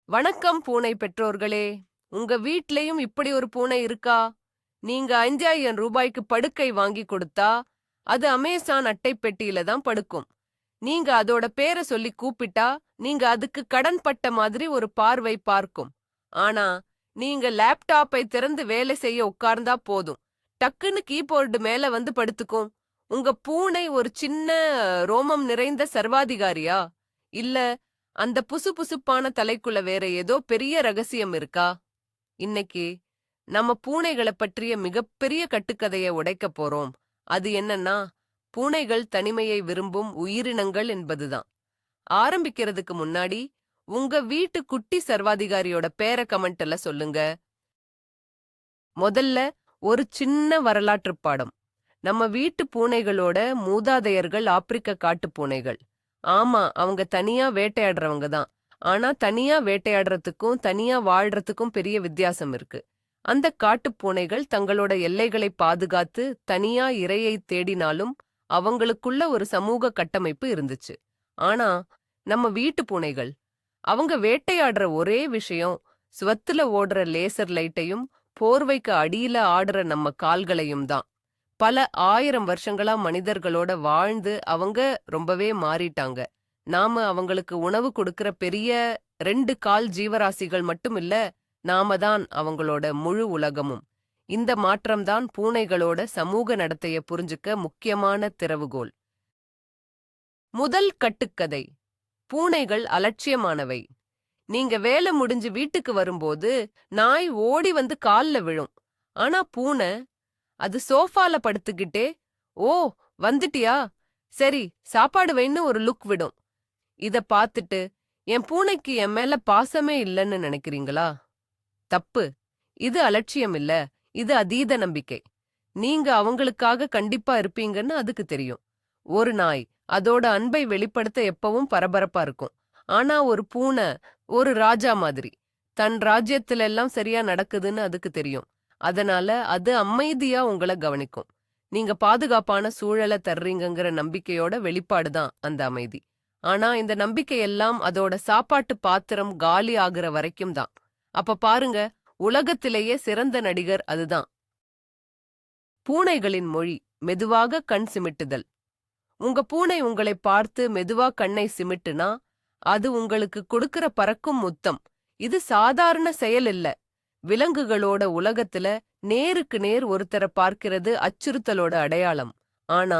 வணக்கம் பூனை பெற்றோர்களே. உங்க வீட்லயும் இப்படி ஒரு பூனை இருக்கா? நீங்க 5000 ரூபாய்க்கு படுக்கை வாங்கி கொடுத்தா அது அமேசான் அட்டை பெட்டியில தான் படுக்கும். நீங்க அதோட பேரை சொல்லி கூப்பிட்டா நீங்க அதுக்கு கடன் பட்ட மாதிரி ஒரு பார்வை பார்க்கும். ஆனா நீங்க லேப்டாப்பை திறந்து வேலை செய்ய உட்கார்ந்தா போதும், டக்குன்னு கீபோர்டு மேல வந்து படுத்துக்கும். உங்க பூனை ஒரு சின்ன ரோமம் நிறைந்த சர்வாதிகாரியா? இல்ல அந்த புசுபுசுப்பான தலைக்குள்ள வேற ஏதோ பெரிய ரகசியம் இருக்கா? இன்னைக்கு நம்ம பூனைகளை பற்றிய மிகப்பெரிய கட்டுக்கதைய உடைக்க போறோம். அது என்னன்னா, பூனைகள் தனிமையை விரும்பும் உயிரினங்கள் என்பதுதான். ஆரம்பிக்கிறதுக்கு முன்னாடி உங்க வீட்டு குட்டி சர்வாதிகாரியோட பேர கமெண்ட்ல சொல்லுங்க. முதல்ல ஒரு சின்ன வரலாற்று பாடம். நம்ம வீட்டு பூனைகளோட மூதாதையர்கள் ஆப்பிரிக்க காட்டு பூனைகள். ஆமா, அவங்க தனியா வேட்டையாடுறவங்க தான். ஆனா தனியா வேட்டையாடுறதுக்கும் தனியா வாழ்றதுக்கும் பெரிய வித்தியாசம் இருக்கு. அந்த காட்டுப் பூனைகள் தங்களோட எல்லைகளை பாதுகாத்து தனியா இரையை தேடினாலும் அவங்களுக்குள்ள ஒரு சமூக கட்டமைப்பு இருந்துச்சு. ஆனா நம்ம வீட்டு பூனைகள், அவங்க வேட்டையாடுற ஒரே விஷயம் சுவத்துல ஓடுற லேசர் லைட்டையும் போர்வைக்கு அடியில ஆடுற நம்ம கால்களையும் தான். பல 1000 வருஷங்களா மனிதர்களோட வாழ்ந்து அவங்க ரொம்பவே மாறிட்டாங்க. நாம அவங்களுக்கு உணவு கொடுக்கிற பெரிய 2 கால் ஜீவராசிகள் மட்டும் இல்ல, நாம தான் அவங்களோட முழு உலகமும். இந்த மாற்றம்தான் பூனைகளோட சமூக நடத்தைய புரிஞ்சுக்க முக்கியமான திறவுகோல். முதல் கட்டுக்கதை. பூனைகள் அலட்சியமானவை. நீங்க வேலை முடிஞ்சு வீட்டுக்கு வரும்போது நாய் ஓடி வந்து கால்ல விழும். ஆனா பூனை, அது சோஃபால படுத்துக்கிட்டே, ஓ வந்துட்டியா, சரி சாப்பாடு வைன்னு ஒரு லுக் விடும். இத பாத்துட்டு என் பூனைக்கு என் மேல பாசமே இல்லைன்னு நினைக்கிறீங்களா? தப்பு. இது அலட்சியம் இல்ல, இது அதீத நம்பிக்கை. நீங்க அவங்களுக்காக கண்டிப்பா இருப்பீங்கன்னு அதுக்கு தெரியும். ஒரு நாய் அதோட அன்பை வெளிப்படுத்த எப்பவும் பரபரப்பா இருக்கும். ஆனா ஒரு பூனை ஒரு ராஜா மாதிரி. தன் ராஜ்யத்துல எல்லாம் சரியா நடக்குதுன்னு அதுக்கு தெரியும். அதனால அது அமைதியா உங்கள கவனிக்கும். நீங்க பாதுகாப்பான சூழலை தர்றீங்கங்கிற நம்பிக்கையோட வெளிப்பாடுதான் அந்த அமைதி. ஆனா இந்த நம்பிக்கையெல்லாம் அதோட சாப்பாட்டு பாத்திரம் காலி ஆகுற வரைக்கும் தான். அப்ப பாருங்க, உலகத்திலேயே சிறந்த நடிகர் அதுதான். பூனைகளின் மொழி. மெதுவாக கண் சிமிட்டுதல். உங்க பூனை உங்களை பார்த்து மெதுவா கண்ணை சிமிட்டுனா அது உங்களுக்கு கொடுக்கிற பறக்கும் முத்தம். இது சாதாரண செயல் இல்ல. விலங்குகளோட உலகத்துல நேருக்கு நேர் ஒருத்தரை பார்க்கிறது அச்சுறுத்தலோட அடையாளம். ஆனா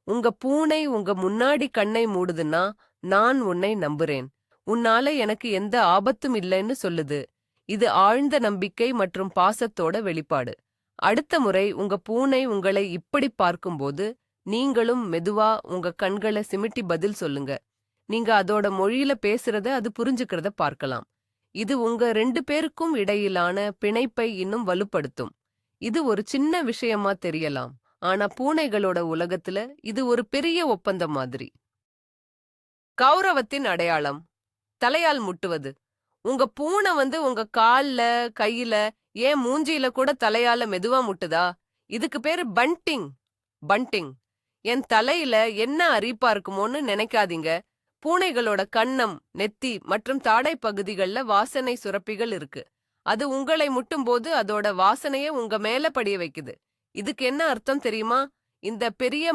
உங்க பூனை உங்க முன்னாடி கண்ணை மூடுதுன்னா, நான் உன்னை நம்புறேன், உன்னால எனக்கு எந்த ஆபத்தும் இல்லைன்னு சொல்லுது. இது ஆழ்ந்த நம்பிக்கை மற்றும் பாசத்தோட வெளிப்பாடு. அடுத்த முறை உங்க பூனை உங்களை இப்படி பார்க்கும்போது நீங்களும் மெதுவா உங்க கண்களை சிமிட்டி பதில் சொல்லுங்க. நீங்க அதோட மொழியில பேசுறத அது புரிஞ்சுக்கிறத பார்க்கலாம். இது உங்க 2 பேருக்கும் இடையிலான பிணைப்பை இன்னும் வலுப்படுத்தும். இது ஒரு சின்ன விஷயமா தெரியலாம், ஆனா பூனைகளோட உலகத்துல இது ஒரு பெரிய ஒப்பந்தம் மாதிரி. கௌரவத்தின் அடையாளம். தலையால் முட்டுவது. உங்க பூனை வந்து உங்க கால்ல, கையில, ஏன் மூஞ்சியில கூட தலையால மெதுவா முட்டுதா? இதுக்கு பேரு பண்டிங். பண்டிங். என் தலையில என்ன அரிப்பா இருக்குமோன்னு நினைக்காதீங்க. பூனைகளோட கன்னம், நெத்தி மற்றும் தாடை பகுதிகள்ல வாசனை சுரப்பிகள் இருக்கு. அது உங்களை முட்டும்போது அதோட வாசனைய உங்க மேல படிய வைக்குது. இதுக்கு என்ன அர்த்தம் தெரியுமா? இந்த பெரிய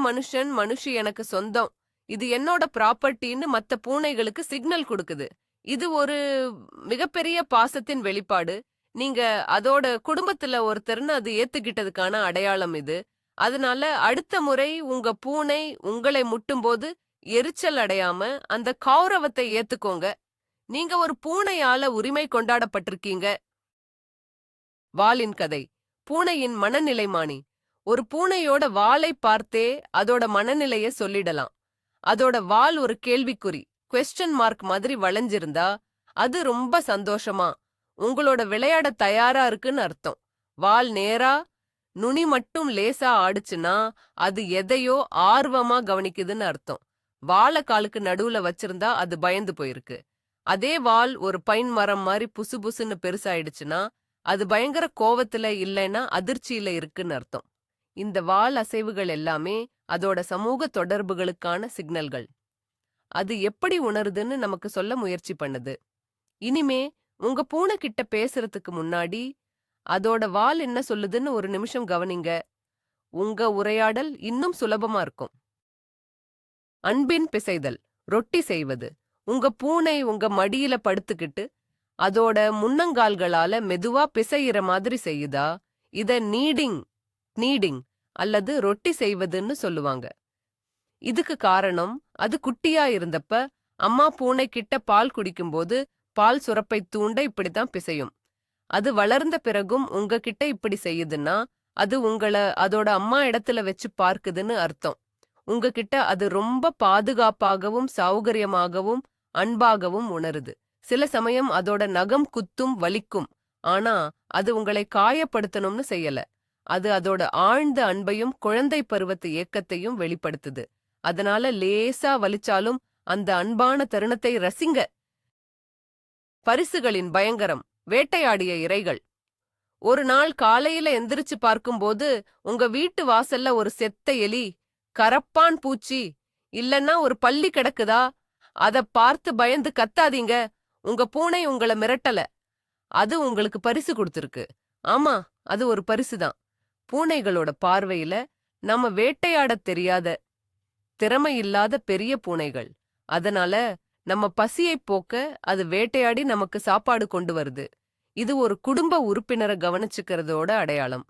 மனுஷி எனக்கு சொந்தம், இது என்னோட ப்ராப்பர்ட்டின்னு மத்த பூனைகளுக்கு சிக்னல் கொடுக்குது. இது ஒரு மிகப்பெரிய பாசத்தின் வெளிப்பாடு. நீங்க அதோட குடும்பத்துல ஒருத்தர்னு அது ஏத்துக்கிட்டதுக்கான அடையாளம் இது. அதனால அடுத்த முறை உங்க பூனை உங்களை முட்டும்போது எரிச்சல் அடையாம அந்த கௌரவத்தை ஏத்துக்கோங்க. நீங்க ஒரு பூனையால உரிமை கொண்டாடப்பட்டிருக்கீங்க. வாலின் கதை. பூனையின் மனநிலைமானி. ஒரு பூனையோட வாலை பார்த்தே அதோட மனநிலைய சொல்லிடலாம். அதோட வால் ஒரு கேள்விக்குறி, குவெஸ்டன் மார்க் மாதிரி வளைஞ்சிருந்தா அது ரொம்ப சந்தோஷமா உங்களோட விளையாட தயாரா இருக்குன்னு அர்த்தம். வால் நேரா, நுனி மட்டும் லேசா ஆடுச்சுன்னா அது எதையோ ஆர்வமா கவனிக்குதுன்னு அர்த்தம். வாழை காலுக்கு நடுவுல வச்சிருந்தா அது பயந்து போயிருக்கு. அதே வால் ஒரு பைன் மரம் மாதிரி புசு புசுன்னு பெருசாயிடுச்சுன்னா அது பயங்கர கோவத்துல இல்லைன்னா அதிர்ச்சியில இருக்குன்னு அர்த்தம். இந்த வால் அசைவுகள் எல்லாமே அதோட சமூக தொடர்புகளுக்கான சிக்னல்கள். அது எப்படி உணருதுன்னு நமக்கு சொல்ல முயற்சி பண்ணுது. இனிமே உங்க பூனை கிட்ட பேசுறதுக்கு முன்னாடி அதோட வால் என்ன சொல்லுதுன்னு ஒரு நிமிஷம் கவனிங்க. உங்க உரையாடல் இன்னும் சுலபமா இருக்கும். அன்பின் பிசைதல், ரொட்டி செய்வது. உங்க பூனை உங்க மடியில படுத்துக்கிட்டு அதோட முன்னங்கால்களால மெதுவா பிசையிற மாதிரி செய்யுதா? இத நீடிங் நீடிங் அல்லது ரொட்டி செய்வதுன்னு சொல்லுவாங்க. இதுக்கு காரணம், அது குட்டியா இருந்தப்ப அம்மா பூனை கிட்ட பால் குடிக்கும்போது பால் சுரப்பை தூண்ட இப்படித்தான் பிசையும். அது வளர்ந்த பிறகும் உங்ககிட்ட இப்படி செய்யுதுன்னா அது உங்கள அதோட அம்மா இடத்துல வச்சு பார்க்குதுன்னு அர்த்தம். உங்ககிட்ட அது ரொம்ப பாதுகாப்பாகவும் சௌகரியமாகவும் அன்பாகவும் உணருது. சில சமயம் அதோட நகம் குத்தும் வலிக்கும். ஆனா அது உங்களை காயப்படுத்தணும்னு செய்யல. அது அதோட ஆழ்ந்த அன்பையும் குழந்தை பருவத்து ஏக்கத்தையும் வெளிப்படுத்துது. அதனால லேசா வலிச்சாலும் அந்த அன்பான தருணத்தை ரசிங்க. பரிசுகளின் பயங்கரம், வேட்டையாடிய இரைகள். ஒரு நாள் காலையில எந்திரிச்சு பார்க்கும்போது உங்க வீட்டு வாசல்ல ஒரு செத்த எலி, கரப்பான் பூச்சி இல்லன்னா ஒரு பல்லி கிடக்குதா? அத பார்த்து பயந்து கத்தாதீங்க. உங்க பூனை உங்கள மிரட்டல. அது உங்களுக்கு பரிசு கொடுத்திருக்கு. ஆமா, அது ஒரு பரிசுதான். பூனைகளோட பார்வையில நம்ம வேட்டையாடத் தெரியாத, திறமையில்லாத பெரிய பூனைகள். அதனால நம்ம பசியைப் போக்க அது வேட்டையாடி நமக்கு சாப்பாடு கொண்டு வருது. இது ஒரு குடும்ப உறுப்பினரை கவனிச்சுக்கிறதோட அடையாளம்.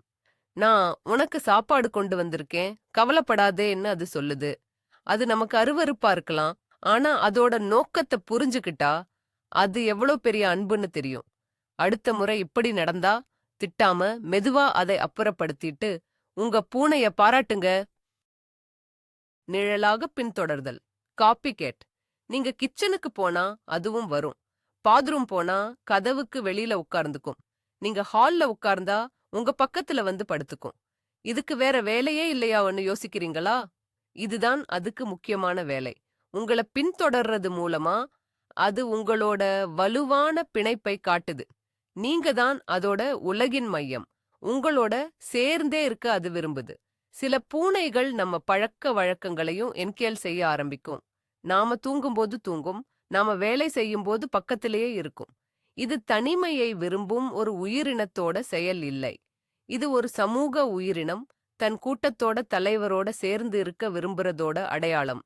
நான் உனக்கு சாப்பாடு கொண்டு வந்திருக்கேன், கவலைப்படாதேன்னு அது சொல்லுது. அது நமக்கு அருவருப்பா இருக்கலாம். ஆனா அதோட நோக்கத்தை புரிஞ்சுக்கிட்டா அது எவ்வளோ பெரிய அன்புன்னு தெரியும். அடுத்த முறை இப்படி நடந்தா திட்டாம மெதுவா அதை அப்புறப்படுத்திட்டு உங்க பூனைய பாராட்டுங்க. நிழலாக பின்தொடர்தல், காப்பி கேட். நீங்க கிச்சனுக்கு போனா அதுவும் வரும். பாத்ரூம் போனா கதவுக்கு வெளியில உட்கார்ந்துக்கும். நீங்க ஹால்ல உட்கார்ந்தா உங்க பக்கத்துல வந்து படுத்துக்கும். இதுக்கு வேற வேலையே இல்லையான்னு யோசிக்கிறீங்களா? இதுதான் அதுக்கு முக்கியமான வேலை. உங்கள பின்தொடர்றது மூலமா அது உங்களோட வலுவான பிணைப்பை காட்டுது. நீங்க தான் அதோட உலகின் மையம். உங்களோட சேர்ந்தே இருக்க அது விரும்புது. சில பூனைகள் நம்ம பழக்க வழக்கங்களையும் என்கேல் செய்ய ஆரம்பிக்கும். நாம தூங்கும்போது தூங்கும், நாம வேலை செய்யும்போது பக்கத்திலேயே இருக்கும். இது தனிமையை விரும்பும் ஒரு உயிரினத்தோட செயல் இல்லை. இது ஒரு சமூக உயிரினம், தன் கூட்டத்தோட தலைவரோட சேர்ந்து இருக்க விரும்புறதோட அடையாளம்.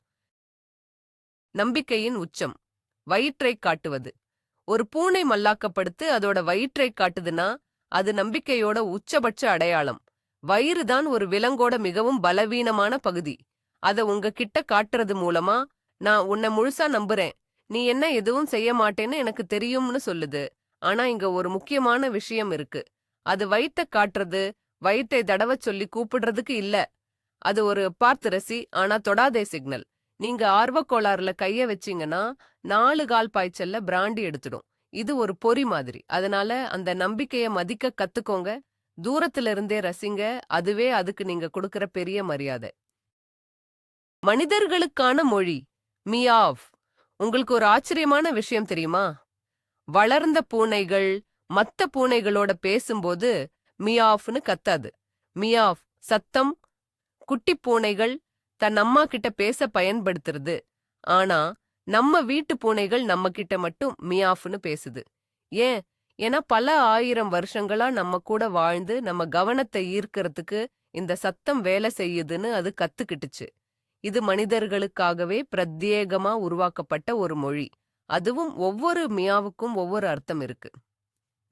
நம்பிக்கையின் உச்சம், வயிற்றைக் காட்டுவது. ஒரு பூனை மல்லாக்கப்படுத்து அதோட வயிற்றைக் காட்டுதுன்னா அது நம்பிக்கையோட உச்சபட்ச அடையாளம். வயிறு தான் ஒரு விலங்கோட மிகவும் பலவீனமான பகுதி. அத உங்ககிட்ட காட்டுறது மூலமா, நான் உன்னை முழுசா நம்புறேன், நீ என்ன எதுவும் செய்ய மாட்டேன்னு எனக்கு தெரியும்னு சொல்லுது. ஆனா இங்க ஒரு முக்கியமான விஷயம் இருக்கு. அது வயித்தை காட்டுறது வயித்தை தடவச் சொல்லி கூப்பிடுறதுக்கு இல்ல. அது ஒரு பார்த்து ரசி ஆனா தொடாதே சிக்னல். நீங்க ஆர்வக்கோளாறுல கைய வச்சீங்கன்னா 4 கால் பாய்ச்சல்ல பிராண்டி எடுத்துடும். இது ஒரு பொறி மாதிரி. அதனால அந்த நம்பிக்கைய மதிக்க கத்துக்கோங்க. தூரத்துல இருந்தே ரசிங்க. அதுவே அதுக்கு நீங்க கொடுக்கிற பெரிய மரியாதை. மனிதர்களுக்கான மொழி, மியாவ். உங்களுக்கு ஒரு ஆச்சரியமான விஷயம் தெரியுமா? வளர்ந்த பூனைகள் மத்த பூனைகளோட பேசும்போது மியாவ்னு கத்தாது. மியாவ் சத்தம் குட்டி பூனைகள் தன் அம்மா கிட்ட பேச பயன்படுத்துறது. ஆனா நம்ம வீட்டு பூனைகள் நம்ம கிட்ட மட்டும் மியாஃப்னு பேசுது. ஏன்? ஏன்னா பல 1000 வருஷங்களா நம்ம கூட வாழ்ந்து நம்ம கவனத்தை ஈர்க்கறதுக்கு இந்த சத்தம் வேலை செய்யுதுன்னு அது கத்துக்கிட்டுச்சு. இது மனிதர்களுக்காகவே பிரத்யேகமா உருவாக்கப்பட்ட ஒரு மொழி. அதுவும் ஒவ்வொரு மியாவுக்கும் ஒவ்வொரு அர்த்தம் இருக்கு.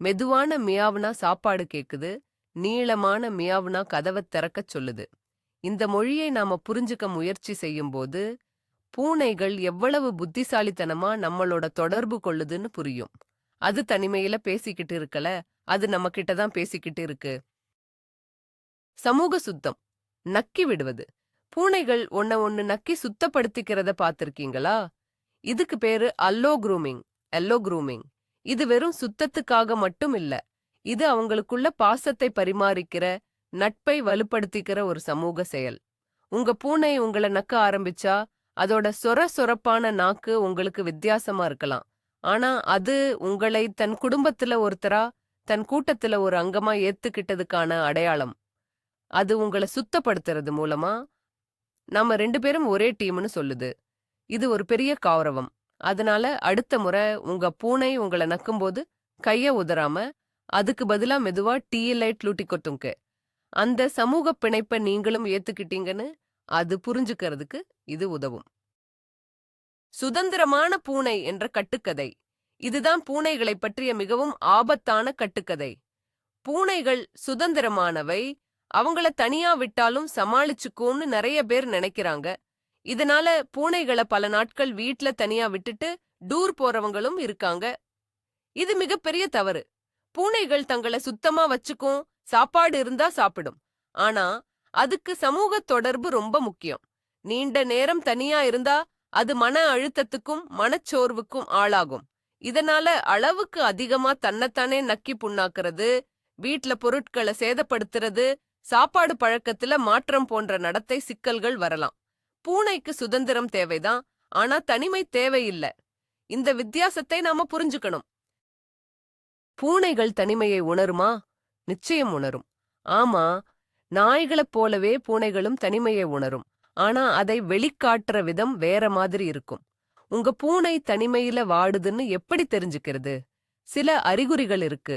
மெதுவான மியாவுனா சாப்பாடு கேக்குது, நீளமான மியாவுனா கதவை திறக்கச் சொல்லுது. இந்த மொழியை நாம புரிஞ்சுக்க முயற்சி செய்யும்போது பூனைகள் எவ்வளவு புத்திசாலித்தனமா நம்மளோட தொடர்பு கொள்ளுதுன்னு புரியும். அது தனிமையில பேசிக்கிட்டு இருக்கல, அது நம்ம கிட்ட தான் பேசிக்கிட்டு இருக்கு. சமூக சுத்தம், நக்கி விடுவது. பூனைகள் ஒண்ணு நக்கி சுத்தப்படுத்திக்கிறத பார்த்திருக்கீங்களா? இதுக்கு பேரு எல்லோ க்ரூமிங். இது வெறும் சுத்தத்துக்காக மட்டும் இல்ல. இது அவங்களுக்குள்ள பாசத்தை பரிமாறிக்கிற, நட்பை வலுப்படுத்திக்கிற ஒரு சமூக செயல். உங்க பூனை உங்கள நக்க ஆரம்பிச்சா அதோட சொரப்பான நாக்கு உங்களுக்கு வித்தியாசமா இருக்கலாம். ஆனா அது உங்களை தன் குடும்பத்துல ஒருத்தரா, தன் கூட்டத்துல ஒரு அங்கமா ஏத்துக்கிட்டதுக்கான அடையாளம். அது உங்களை சுத்தப்படுத்துறது மூலமா நாம 2 பேரும் ஒரே டீம்னு சொல்லுது. இது ஒரு பெரிய கௌரவம். அதனால அடுத்த முறை உங்க பூனை உங்களை நக்கும்போது கைய உதறாம அதுக்கு பதிலா மெதுவா டீலைட் லூட்டி கொட்டுங்க. அந்த சமூக பிணைப்ப நீங்களும் ஏத்துக்கிட்டீங்கன்னு அது புரிஞ்சுக்கிறதுக்கு இது உதவும். சுதந்திரமான பூனை என்ற கட்டுக்கதை. இதுதான் பூனைகளைப் பற்றிய மிகவும் ஆபத்தான கட்டுக்கதை. பூனைகள் சுதந்திரமானவை, அவங்கள தனியா விட்டாலும் சமாளிச்சுக்கும்னு நிறைய பேர் நினைக்கிறாங்க. இதனால பூனைகளை பல நாட்கள் வீட்ல தனியா விட்டுட்டு டூர் போறவங்களும் இருக்காங்க. இது மிகப்பெரிய தவறு. பூனைகள் தங்கள சுத்தமா வச்சுக்கும், சாப்பாடு இருந்தா சாப்பிடும். ஆனா அதுக்கு சமூக தொடர்பு ரொம்ப முக்கியம். நீண்ட நேரம் தனியா இருந்தா அது மன அழுத்தத்துக்கும் மனச்சோர்வுக்கும் ஆளாகும். இதனால அளவுக்கு அதிகமா தன்னைத்தானே நக்கி புண்ணாக்குறது, வீட்ல பொருட்களை சேதப்படுத்துறது, சாப்பாடு பழக்கத்துல மாற்றம் போன்ற நடத்தை சிக்கல்கள் வரலாம். பூனைக்கு சுதந்திரம் தேவைதான், ஆனா தனிமை தேவையில்ல. இந்த வித்தியாசத்தை நாம புரிஞ்சுக்கணும். பூனைகள் தனிமையை உணருமா? நிச்சயம் உணரும். ஆமா, நாய்களைப் போலவே பூனைகளும் தனிமையை உணரும். ஆனா அதை வெளிக்காட்டுற விதம் வேற மாதிரி இருக்கும். உங்க பூனை தனிமையில வாடுதுன்னு எப்படி தெரிஞ்சுக்கிறது? சில அறிகுறிகள் இருக்கு.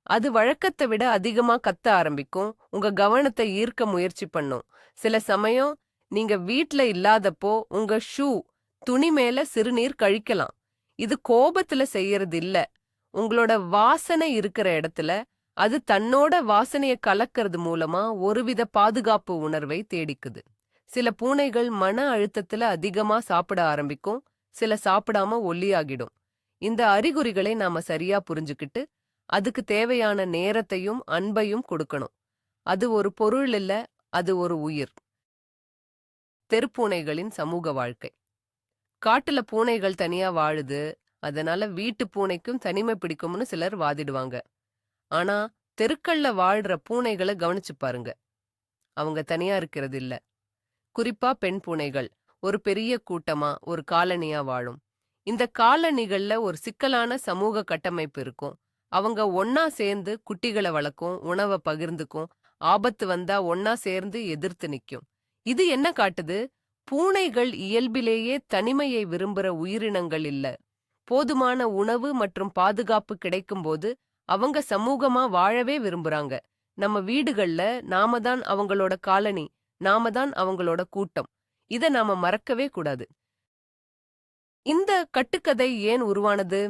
அது வழக்கத்தை விட அதிகமா கத்த ஆரம்பிக்கும், உங்க கவனத்தை ஈர்க்க முயற்சி பண்ணும். சில சமயம் நீங்க வீட்ல இல்லாதப்போ உங்க துணி மேல சிறுநீர் கழிக்கலாம். இது கோபத்துல செய்யறது இல்ல. உங்களோட வாசனை இருக்கிற இடத்துல அது தன்னோட வாசனைய கலக்கிறது மூலமா ஒருவித பாதுகாப்பு உணர்வை தேடிக்குது. சில பூனைகள் மன அழுத்தத்துல அதிகமா சாப்பிட ஆரம்பிக்கும், சில சாப்பிடாம ஒல்லியாகிடும். இந்த அறிகுறிகளை நாம சரியா புரிஞ்சுக்கிட்டு அதுக்கு தேவையான நேரத்தையும் அன்பையும் கொடுக்கணும். அது ஒரு பொருள் இல்ல, அது ஒரு உயிர். தெருப்பூனைகளின் சமூக வாழ்க்கை. காட்டுல பூனைகள் தனியா வாழுது, அதனால வீட்டு பூனைக்கும் தனிமை பிடிக்கும்னு சிலர் வாதிடுவாங்க. ஆனா தெருக்கள்ல வாழ்ற பூனைகளை கவனிச்சு பாருங்க. அவங்க தனியா இருக்கிறது இல்ல. குறிப்பா பெண் பூனைகள் ஒரு பெரிய கூட்டமா ஒரு காலனியா வாழும். இந்த காலனிகள்ல ஒரு சிக்கலான சமூக கட்டமைப்பு இருக்கும். அவங்க ஒன்னா சேர்ந்து குட்டிகளை வளர்க்கும், உணவை பகிர்ந்துக்கும், ஆபத்து வந்தா ஒன்னா சேர்ந்து எதிர்த்து நிக்கும். இது என்ன காட்டுது? பூனைகள் இயல்பிலேயே தனிமையை விரும்புற உயிரினங்கள் இல்ல. போதுமான உணவு மற்றும் பாதுகாப்பு கிடைக்கும்போது அவங்க சமூகமா வாழவே விரும்புறாங்க. நம்ம வீடுகள்ல நாம தான் அவங்களோட காலனி, நாம தான் அவங்களோட கூட்டம். இத நாம மறக்கவே கூடாது. இந்த கட்டுக்கதை ஏன் உருவானது?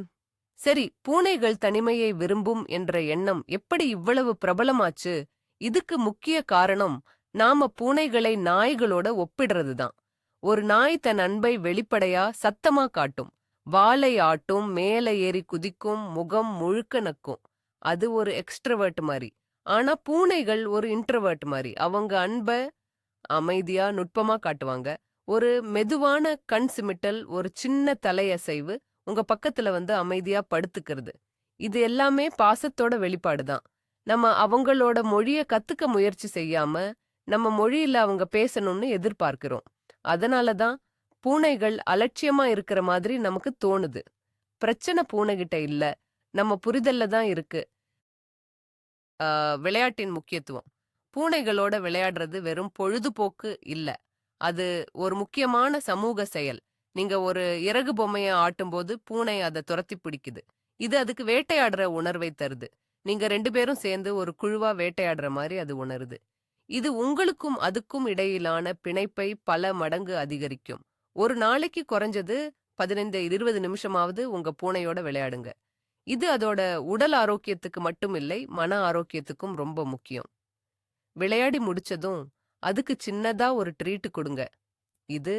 சரி, பூனைகள் தனிமையை விரும்பும் என்ற எண்ணம் எப்படி இவ்வளவு பிரபலமாச்சு? இதுக்கு முக்கிய காரணம் நாம பூனைகளை நாய்களோட ஒப்பிடுறதுதான். ஒரு நாய் தன் அன்பை வெளிப்படையா சத்தமா காட்டும், வாலை ஆட்டும், மேல ஏறி குதிக்கும், முகம் முழுக்க நக்கும். அது ஒரு எக்ஸ்ட்ரவர்ட் மாதிரி. ஆனா பூனைகள் ஒரு இன்ட்ரவர்ட் மாதிரி. அவங்க அன்ப அமைதியா நுட்பமா காட்டுவாங்க. ஒரு மெதுவான கண் சிமிட்டல், ஒரு சின்ன தலையசைவு, உங்க பக்கத்துல வந்து அமைதியா படுத்துக்கிறது. இது எல்லாமே பாசத்தோட வெளிப்பாடுதான். நம்ம அவங்களோட மொழிய கத்துக்க முயற்சி செய்யாம நம்ம மொழியில அவங்க பேசணும்னு எதிர்பார்க்கிறோம். அதனாலதான் பூனைகள் அலட்சியமா இருக்கிற மாதிரி நமக்கு தோணுது. பிரச்சனை பூனைகிட்ட இல்ல, நம்ம புரிதல்ல தான் இருக்கு. விளையாட்டின் முக்கியத்துவம். பூனைகளோட விளையாடுறது வெறும் பொழுதுபோக்கு இல்ல. அது ஒரு முக்கியமான சமூக செயல். நீங்க ஒரு இறகு பொம்மைய ஆட்டும்போது பூனை அதை துரத்தி பிடிக்குது. இது அதுக்கு வேட்டையாடுற உணர்வை தருது. நீங்க 2 பேரும் சேர்ந்து ஒரு குழுவா வேட்டையாடுற மாதிரி அது உணருது. இது உங்களுக்கும் அதுக்கும் இடையிலான பிணைப்பை பல மடங்கு அதிகரிக்கும். ஒரு நாளைக்கு குறைஞ்சது 15-20 நிமிஷமாவது உங்க பூனையோட விளையாடுங்க. இது அதோட உடல் ஆரோக்கியத்துக்கு மட்டும் இல்லை, மன ஆரோக்கியத்துக்கும் ரொம்ப முக்கியம். விளையாடி முடிச்சதும் அதுக்கு சின்னதா ஒரு ட்ரீட் கொடுங்க. இது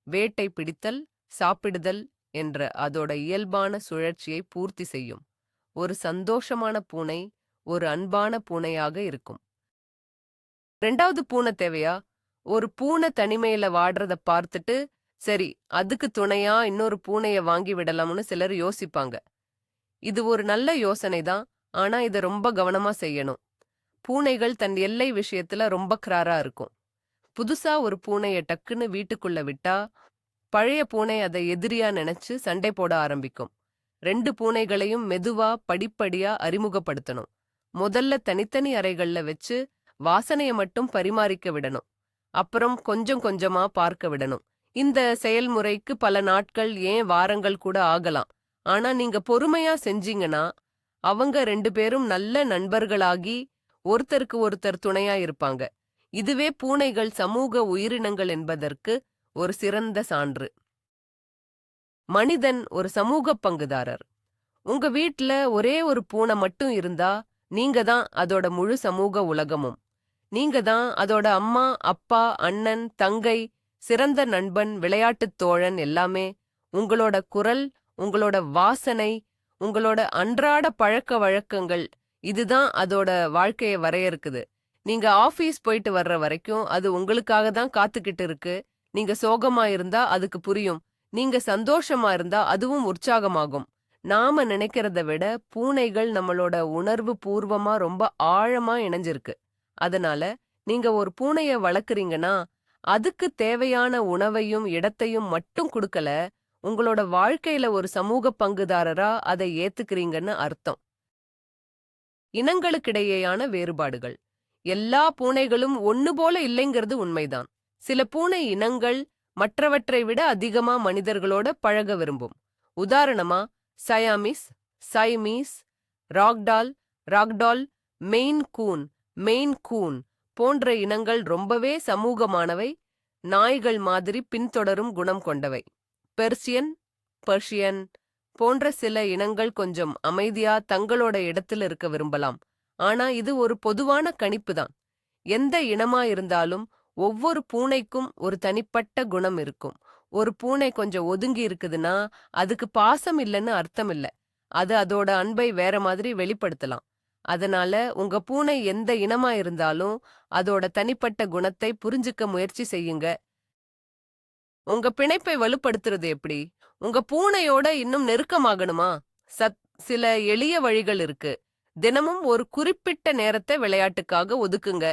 வேட்டை பிடித்தல், சாப்பிடுதல் என்ற அதோட இயல்பான சுழற்சியை பூர்த்தி செய்யும். ஒரு சந்தோஷமான பூனை ஒரு அன்பான பூனையாக இருக்கும். 2வது பூனை தேவையா? ஒரு பூனை தனிமையில வாடுறத பார்த்துட்டு சரி அதுக்கு துணையா இன்னொரு பூனைய வாங்கி விடலாம்னு சிலர் யோசிப்பாங்க. இது ஒரு நல்ல யோசனை தான், ஆனா இத ரொம்ப கவனமா செய்யணும். பூனைகள் தன் எல்லை விஷயத்துல ரொம்ப கிராரா இருக்கும். புதுசா ஒரு பூனைய டக்குன்னு வீட்டுக்குள்ள விட்டா பழைய பூனை அதை எதிரியா நினைச்சு சண்டை போட ஆரம்பிக்கும். 2 பூனைகளையும் மெதுவா படிப்படியா அறிமுகப்படுத்தணும். முதல்ல தனித்தனி அறைகள்ல வச்சு வாசனைய மட்டும் பரிமாறிக்க விடணும். அப்புறம் கொஞ்சம் கொஞ்சமா பார்க்க விடணும். இந்த செயல்முறைக்கு பல நாட்கள், ஏன் வாரங்கள் கூட ஆகலாம். ஆனா நீங்க பொறுமையா செஞ்சீங்கன்னா அவங்க 2 பேரும் நல்ல நண்பர்களாகி ஒருத்தருக்கு ஒருத்தர் துணையா இருப்பாங்க. இதுவே பூனைகள் சமூக உயிரினங்கள் என்பதற்கு ஒரு சிறந்த சான்று. மனிதன் ஒரு சமூக பங்குதாரர். உங்க வீட்ல ஒரே ஒரு பூனை மட்டும் இருந்தா நீங்க தான் அதோட முழு சமூக உலகமும். நீங்க தான் அதோட அம்மா, அப்பா, அண்ணன், தங்கை, சிறந்த நண்பன், விளையாட்டுத் தோழன் எல்லாமே. உங்களோட குரல், உங்களோட வாசனை, உங்களோட அன்றாட பழக்க வழக்கங்கள் இதுதான் அதோட வாழ்க்கைய வரையறுக்குது. நீங்க ஆபீஸ் போயிட்டு வர்ற வரைக்கும் அது உங்களுக்காக தான் காத்துக்கிட்டு இருக்கு. நீங்க சோகமா இருந்தா அதுக்கு புரியும். நீங்க சந்தோஷமா இருந்தா அதுவும் உற்சாகமாகும். நாம நினைக்கிறத விட பூனைகள் நம்மளோட உணர்வு பூர்வமா ரொம்ப ஆழமா இணைஞ்சிருக்கு. அதனால நீங்க ஒரு பூனைய வளர்க்குறீங்கன்னா அதுக்கு தேவையான உணவையும் இடத்தையும் மட்டும் கொடுக்கல, உங்களோட வாழ்க்கையில ஒரு சமூக பங்குதாரரா அதை ஏத்துக்கிறீங்கன்னு அர்த்தம். இனங்களுக்கிடையேயான வேறுபாடுகள். எல்லா பூனைகளும் ஒண்ணு போல இல்லைங்கிறது உண்மைதான். சில பூனை இனங்கள் மற்றவற்றை விட அதிகமா மனிதர்களோட பழக விரும்பும். உதாரணமா சயாமிஸ், சைமீஸ், ராக்டால், ராக்டால், மெயின் கூன் போன்ற இனங்கள் ரொம்பவே சமூகமானவை, நாய்கள் மாதிரி பின்தொடரும் குணம் கொண்டவை. பெர்ஷியன் போன்ற சில இனங்கள் கொஞ்சம் அமைதியா தங்களோட இடத்துல இருக்க விரும்பலாம். ஆனா இது ஒரு பொதுவான கணிப்பு தான். எந்த இனமா இருந்தாலும் ஒவ்வொரு பூனைக்கும் ஒரு தனிப்பட்ட குணம் இருக்கும். ஒரு பூனை கொஞ்சம் ஒதுங்கி இருக்குதுன்னா அதுக்கு பாசம் இல்லைன்னு அர்த்தம் இல்ல. அது அதோட அன்பை வேற மாதிரி வெளிப்படுத்தலாம். அதனால உங்க பூனை எந்த இனமா இருந்தாலும் அதோட தனிப்பட்ட குணத்தை புரிஞ்சுக்க முயற்சி செய்யுங்க. உங்க பிணைப்பை வலுப்படுத்துறது எப்படி? உங்க பூனையோட இன்னும் நெருக்கமாகணுமா? சில எளிய வழிகள் இருக்கு. தினமும் ஒரு குறிப்பிட்ட நேரத்தை விளையாட்டுக்காக ஒதுக்குங்க.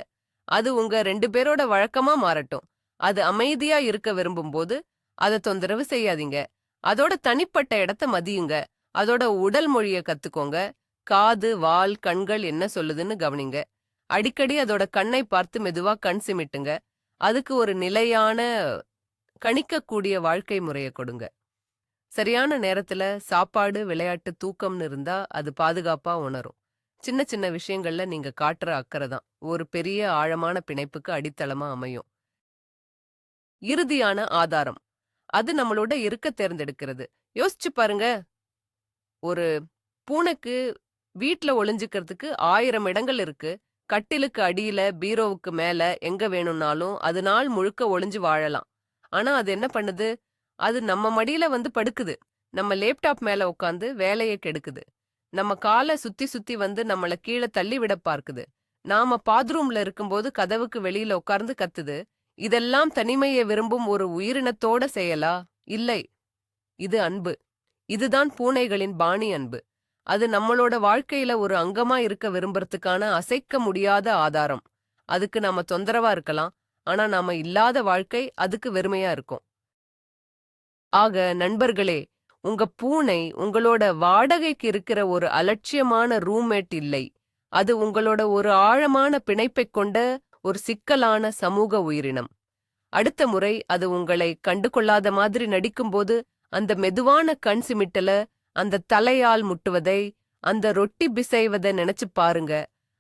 அது உங்க 2 பேரோட வழக்கமா மாறட்டும். அது அமைதியா இருக்க விரும்பும்போது அதை தொந்தரவு செய்யாதீங்க. அதோட தனிப்பட்ட இடத்த மதியுங்க. அதோட உடல் மொழிய கத்துக்கோங்க. காது, வால், கண்கள் என்ன சொல்லுதுன்னு கவனிங்க. அடிக்கடி அதோட கண்ணை பார்த்து மெதுவா கண் சிமிட்டுங்க. அதுக்கு ஒரு நிலையான கணிக்கக்கூடிய வாழ்க்கை முறைய கொடுங்க. சரியான நேரத்துல சாப்பாடு, விளையாட்டு, தூக்கம்னு இருந்தா அது பாதுகாப்பா உணரும். சின்ன சின்ன விஷயங்கள்ல நீங்க காட்டுற அக்கறை தான் ஒரு பெரிய ஆழமான பிணைப்புக்கு அடித்தளமா அமையும். இறுதியான ஆதாரம். அது நம்மளோட இருக்க தேர்ந்தெடுக்கிறது. யோசிச்சு பாருங்க. ஒரு பூனைக்கு வீட்ல ஒளிஞ்சுக்கிறதுக்கு 1000 இடங்கள் இருக்கு. கட்டிலுக்கு அடியில, பீரோவுக்கு மேல, எங்க வேணும்னாலும் அது நாள் முழுக்க ஒளிஞ்சு வாழலாம். ஆனா அது என்ன பண்ணுது? அது நம்ம மடியில வந்து படுக்குது. நம்ம லேப்டாப் மேல உட்காந்து வேலையை கெடுக்குது. நம்ம காலை சுத்தி சுத்தி வந்து நம்மள கீழே தள்ளி விட பார்க்குது. நாம பாத்ரூம்ல இருக்கும்போது கதவுக்கு வெளியில உட்கார்ந்து கத்துது. இதெல்லாம் தனிமையை விரும்பும் ஒரு உயிரினத்தோட செயலா? இல்லை. இது அன்பு. இதுதான் பூனைகளின் பாணி அன்பு. அது நம்மளோட வாழ்க்கையில ஒரு அங்கமா இருக்க விரும்புறதுக்கான அசைக்க முடியாத ஆதாரம். அதுக்கு நாம தொந்தரவா இருக்கலாம். ஆனா நாம இல்லாத வாழ்க்கை அதுக்கு வெறுமையா இருக்கும். ஆக நண்பர்களே, உங்க பூனை உங்களோட வாடகைக்கு இருக்கிற ஒரு அலட்சியமான ரூம்மேட் இல்லை. அது உங்களோட ஒரு ஆழமான பிணைப்பைக் கொண்ட ஒரு சிக்கலான சமூக உயிரினம். அடுத்த முறை அது உங்களை கண்டுகொள்ளாத மாதிரி நடிக்கும்போது அந்த மெதுவான கண் சிமிட்டல, அந்த தலையால் முட்டுவதை, அந்த ரொட்டி பிசைவதை நினைச்சு பாருங்க.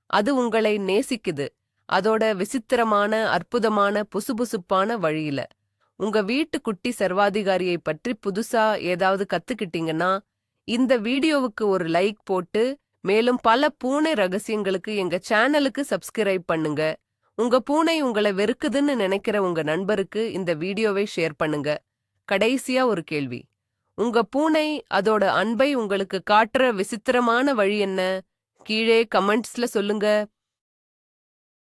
அது உங்களை நேசிக்குது. அதோட விசித்திரமான, அற்புதமான, புசுபுசுப்பான வழியில. உங்க வீட்டு குட்டி சர்வாதிகாரியை பற்றி புதுசா ஏதாவது கத்துக்கிட்டீங்கன்னா இந்த வீடியோவுக்கு ஒரு லைக் போட்டு மேலும் பல பூனை ரகசியங்களுக்கு எங்க சேனலுக்கு சப்ஸ்கிரைப் பண்ணுங்க. உங்க பூனை உங்களை வெறுக்குதுன்னு நினைக்கிற உங்க நண்பருக்கு இந்த வீடியோவை ஷேர் பண்ணுங்க. கடைசியா ஒரு கேள்வி. உங்க பூனை அதோட அன்பை உங்களுக்கு காட்டுற விசித்திரமான வழி என்ன? கீழே கமெண்ட்ஸ்ல சொல்லுங்க.